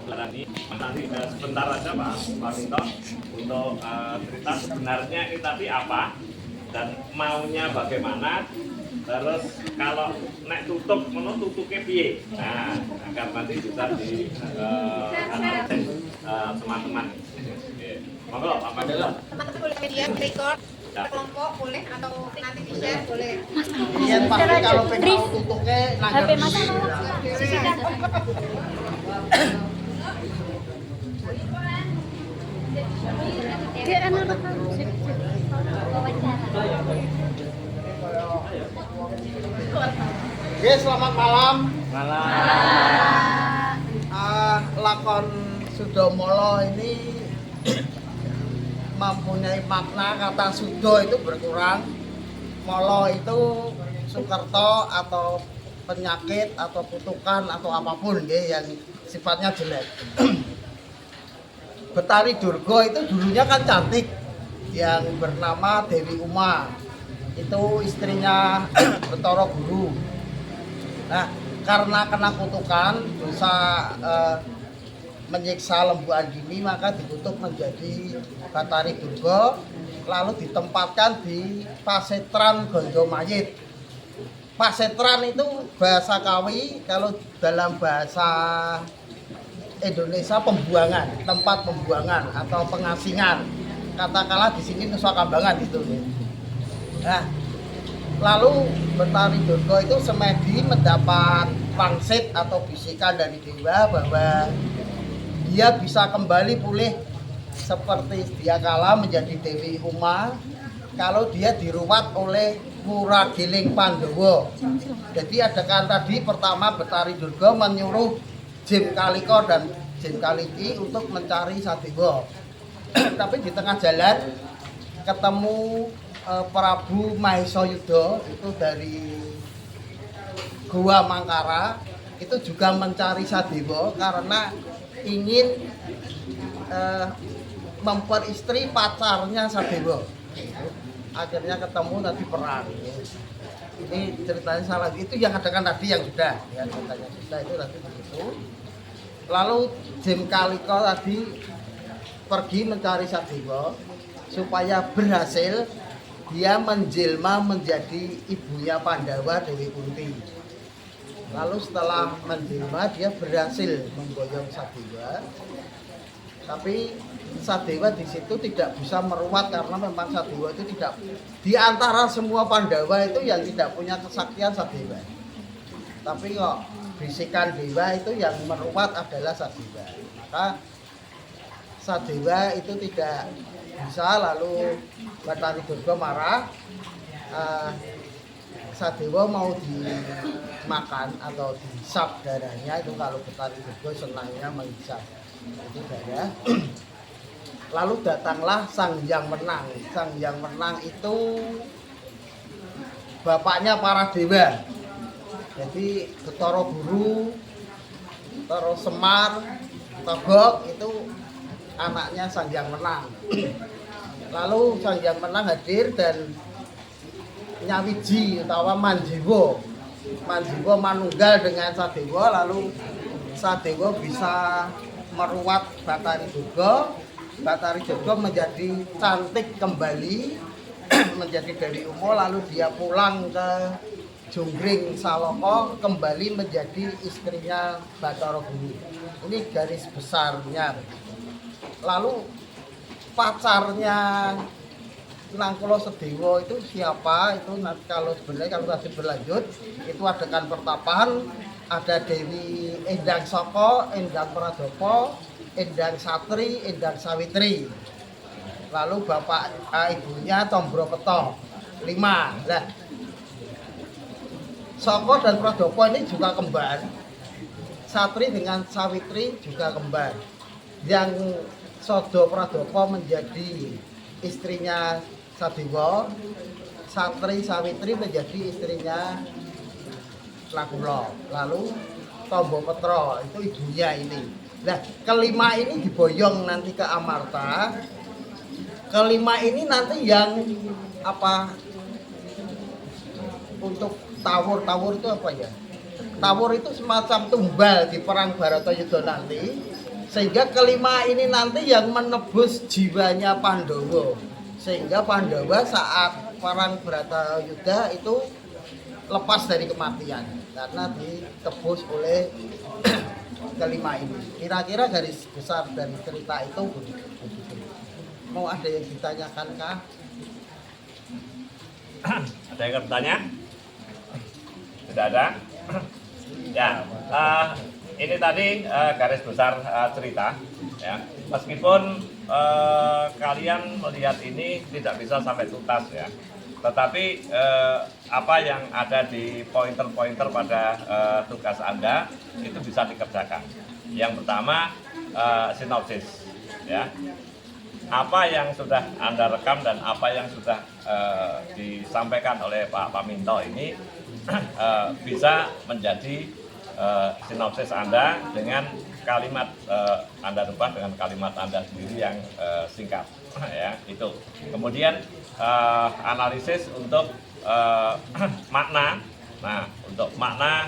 Ini nanti sebentar aja Pak Minto untuk cerita sebenarnya ini tadi apa dan maunya bagaimana. Terus kalau nek tutup tutupnya piye. Nah, agar nanti bisa di teman-teman. Monggo Pak Mandela. Teman-teman boleh media record kelompok boleh atau nanti di share boleh. Iya Pak, kalau pengen tutupnya HP Mas dia anu Oke, selamat malam. Malam. Lakon Sudomolo ini mempunyai makna. Kata Sudo itu berkurang, Molo itu Sukerto atau penyakit atau kutukan atau apapun ya, yang sifatnya jelek. Betari Durga itu dulunya kan cantik, yang bernama Dewi Uma, itu istrinya Betara Guru. Nah, karena kena kutukan dosa menyiksa Lembu Andini, maka dikutuk menjadi Betari Durga, lalu ditempatkan di Pasetran Gondo Mayit. Pasetran itu bahasa Kawi, kalau dalam bahasa Indonesia pembuangan, tempat pembuangan atau pengasingan. Katakanlah di sini Nusa Kambangan itu. Nah, lalu Betari Durga itu semedi mendapat pangsit atau bisikan dari dewa bahwa dia bisa kembali pulih seperti sedia kala menjadi Dewi Uma kalau dia diruat oleh Wuragiling Pandawa. Jadi adegan tadi pertama Betari Durga menyuruh Jim Kaliko dan Jim Kaliki untuk mencari Sadewa. Tapi di tengah jalan ketemu Prabu Mahesa Yudha itu dari Gua Mangkara, itu juga mencari Sadewa karena ingin memperistri pacarnya Sadewa. Akhirnya ketemu tadi perang. Ini ceritanya salah, itu yang adegan tadi yang sudah ya, ceritanya sudah itu tadi begitu. Lalu Jim Kaliko tadi pergi mencari Sadewa supaya berhasil dia menjelma menjadi ibunya Pandawa Dewi Kunti. Lalu setelah menjelma dia berhasil memboyong Sadewa, tapi Sadewa di situ tidak bisa meruat karena memang Sadewa itu tidak, di antara semua Pandawa itu yang tidak punya kesaktian Sadewa. Tapi kok bisikan dewa itu yang meruat adalah Sadewa. Maka Sadewa itu tidak bisa, lalu Betari Durga marah. Sadewa mau dimakan atau dihisap darahnya, itu kalau Betari Durga senangnya menghisap itu darah. Lalu datanglah Sang Hyang Wenang. Sang Hyang Wenang itu bapaknya para dewa. Jadi Betara Guru, terus Semar, Togok itu anaknya Sang Hyang Wenang. Lalu Sang Hyang Wenang hadir dan nyawiji utawa manjiwa manunggal dengan Sadewa, lalu Sadewa bisa meruat Betari Durga. Betari Durga menjadi cantik kembali menjadi Dewi Uma, lalu dia pulang ke Jonggring Saloko kembali menjadi istrinya Betara Guru. Ini garis besarnya. Lalu pacarnya Nangkula Sedewa itu siapa? Itu nanti kalau sebenarnya kalau masih berlanjut itu adegan pertapaan, ada Dewi Endang Soko, Endang Pradopo, Endang Satri, Endang Sawitri. Lalu bapak ibunya Tombropeto 5. Nah, Soko dan Pradopo ini juga kembar. Satri dengan Sawitri juga kembar. Yang Sodo Pradopo menjadi istrinya Sadewa, Satri Sawitri menjadi istrinya Nakula. Lalu Tombopetro itu ibunya ini. Nah, kelima ini diboyong nanti ke Amarta. Kelima ini nanti yang apa? Untuk tawur itu apa ya? Tawur itu semacam tumbal di perang Baratayuda nanti. Sehingga kelima ini nanti yang menebus jiwanya Pandawa. Sehingga Pandawa saat perang Bratayuda itu lepas dari kematian karena ditebus oleh kelima ini. Kira-kira garis besar dari cerita itu begitu. Mau ada yang ditanyakan kah? Ada yang bertanya? Tidak ada? Ya, ini tadi garis besar cerita. Ya, meskipun kalian melihat ini tidak bisa sampai tuntas ya, tetapi apa yang ada di pointer-pointer pada tugas Anda itu bisa dikerjakan. Yang pertama sinopsis, ya. Apa yang sudah Anda rekam dan apa yang sudah disampaikan oleh Pak Paminto ini bisa menjadi sinopsis Anda dengan kalimat Anda rubah dengan kalimat Anda sendiri yang singkat, ya itu. Kemudian analisis untuk makna. Nah, untuk makna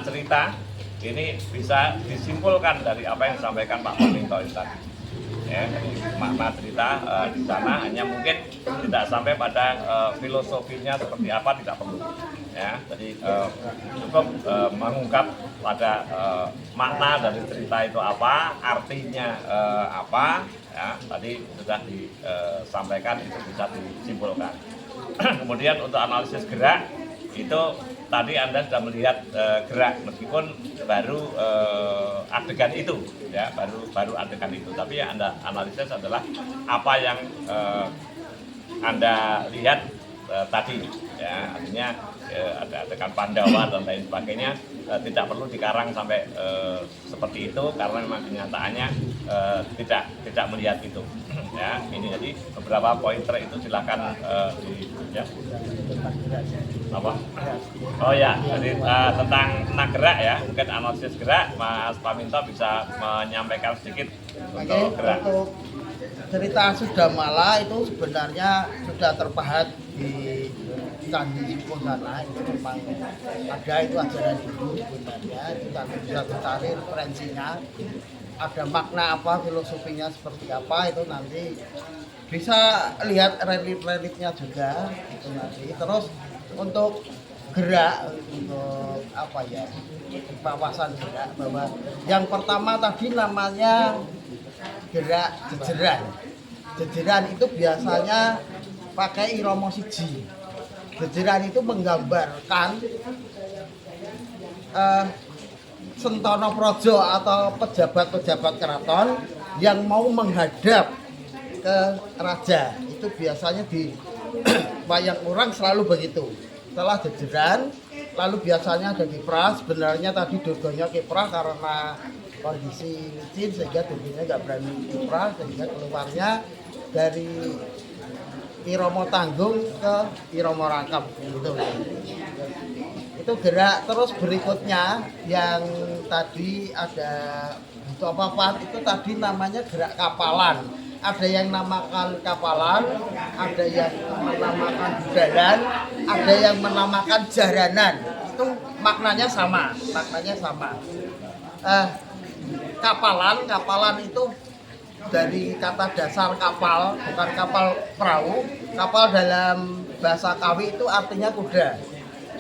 cerita ini bisa disimpulkan dari apa yang disampaikan Pak Paminto tadi. Ya, jadi makna cerita di sana hanya mungkin tidak sampai pada filosofinya seperti apa, tidak perlu. Ya, jadi cukup mengungkap pada makna dari cerita itu apa, artinya apa. Ya, tadi sudah disampaikan, itu bisa disimpulkan. Kemudian untuk analisis gerak itu tadi Anda sudah melihat gerak meskipun baru adegan itu, ya baru adegan itu. Tapi yang Anda analisis adalah apa yang Anda lihat tadi, ya artinya ada adegan Pandawa dan lain sebagainya. Tidak perlu dikarang sampai seperti itu karena memang kenyataannya tidak melihat itu. Ya, ini jadi beberapa pointer itu silakan ya. Apa? Oh ya, jadi tentang gerak ya, mungkin analisis gerak Mas Paminto bisa menyampaikan sedikit untuk gerak. Untuk cerita Sudamala itu sebenarnya sudah terpahat di Candi Sipo sana, itu memang ada itu ajaran dulu sebenarnya, itu nanti bisa dicari referensinya, ada makna apa, filosofinya seperti apa, itu nanti bisa lihat relief-reliefnya juga itu nanti. Terus untuk gerak, untuk apa ya, wawasan gerak, bahwa yang pertama tadi namanya gerak jejeran. Jejeran itu biasanya pakai irama siji. Jejeran itu menggambarkan Sentana Praja atau pejabat-pejabat keraton yang mau menghadap ke raja. Itu biasanya di wayang orang selalu begitu. Setelah jejeran, lalu biasanya ada kiprah. Sebenarnya tadi dua-duanya kiprah karena kondisi licin sehingga dua-duanya nggak berani kiprah, sehingga keluarnya dari irama tanggung ke irama rangkap gitu. Itu gerak. Terus berikutnya yang tadi ada itu apa itu tadi namanya gerak kapalan. Ada yang namakan kapalan, ada yang menamakan budalan, ada yang menamakan jaranan. Itu maknanya sama, kapalan itu dari kata dasar kapal, bukan kapal perahu. Kapal dalam bahasa Kawi itu artinya kuda.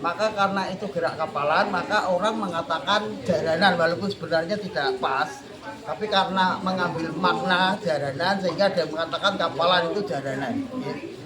Maka karena itu gerak kapalan, maka orang mengatakan jaranan, walaupun sebenarnya tidak pas. Tapi karena mengambil makna jaranan, sehingga dia mengatakan kapalan itu jaranan.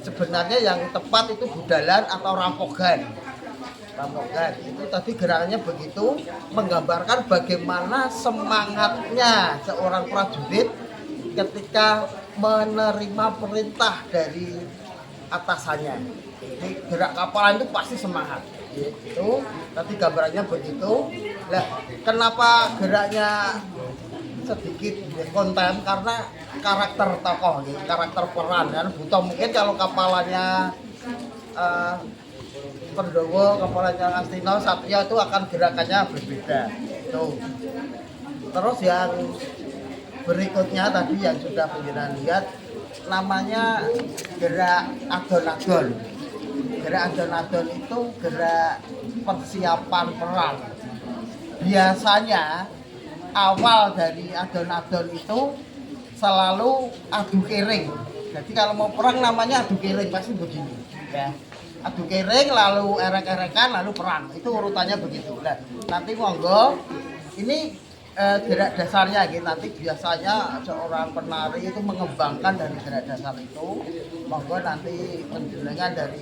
Sebenarnya yang tepat itu budalan atau rampogan. Itu tadi gerakannya begitu, menggambarkan bagaimana semangatnya seorang prajurit ketika menerima perintah dari atasannya. Jadi gerak kapalan itu pasti semangat. Itu tadi gambarannya begitu. Nah, kenapa geraknya sedikit konten? Karena karakter tokoh, karakter peran kan butuh. Mungkin kalau kapalannya Pandawa, kapalannya Astina, Satya itu akan gerakannya berbeda. Itu. Terus yang berikutnya tadi yang sudah penjelasan lihat namanya gerak adon-adon. Gerak adon-adon itu gerak persiapan perang. Biasanya awal dari adon-adon itu selalu adu kering. Jadi kalau mau perang namanya adu kering pasti begini, ya. Adu kering lalu erek-erekan lalu perang. Itu urutannya begitu. Nah, nanti monggo ini gerak dasarnya gitu. Nanti biasanya seorang penari itu mengembangkan dari gerak dasar itu. Monggo nanti penjelasan dari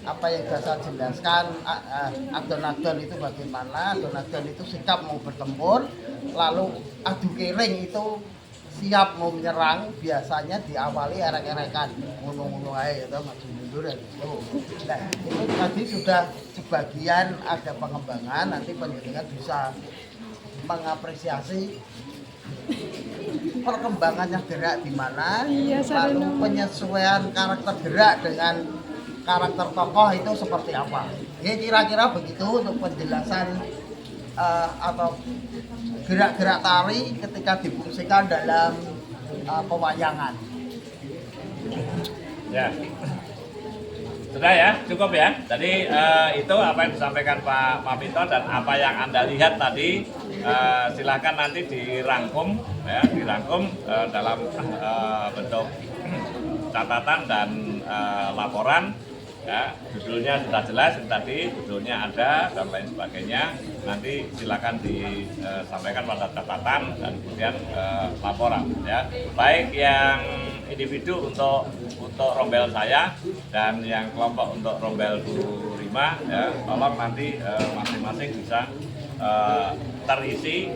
apa yang saya jelaskan, adon-adon itu bagaimana, adon-adon itu sikap mau bertempur, lalu adu kering itu siap mau menyerang, biasanya diawali erek-erekan, ngomong-ngomong aja gitu, maju mundur ya gitu. Nah, itu tadi sudah sebagian ada pengembangan, nanti penjelasan bisa mengapresiasi perkembangannya gerak di mana, lalu penyesuaian karakter gerak dengan karakter tokoh itu seperti apa. Ya kira-kira begitu untuk penjelasan atau gerak-gerak tari ketika difungsikan dalam pewayangan. Ya. Sudah ya, cukup ya. Jadi itu apa yang disampaikan Pak Papito dan apa yang Anda lihat tadi, silakan nanti dirangkum ya, dalam bentuk catatan dan laporan. Ya, judulnya sudah jelas tadi, judulnya ada dan lain sebagainya. Nanti silakan disampaikan pada catatan dan kemudian laporan ya. Baik yang individu untuk rombel saya dan yang kelompok untuk rombel Bu Rima ya, tolong nanti masing-masing bisa terisi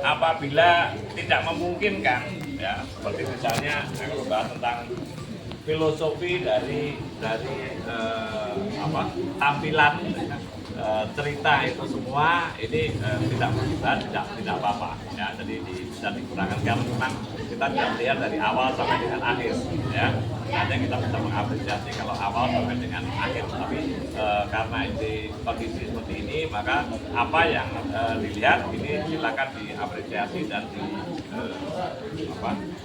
apabila tidak memungkinkan ya, seperti misalnya saya membahas tentang filosofi dari tampilan cerita itu semua ini tidak apa-apa ya, jadi bisa digunakan karena memang kita tidak melihat dari awal sampai dengan akhir ya, hanya kita bisa mengapresiasi kalau awal sampai dengan akhir, tapi karena ini kondisi seperti ini maka apa yang dilihat ini silakan diapresiasi dan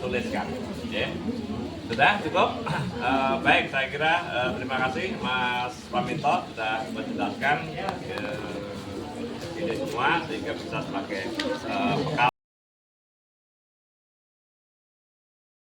tuliskan ya. Sudah cukup? Baik, saya kira terima kasih Mas Paminto sudah menjelaskan ini semua sehingga bisa sebagai bekal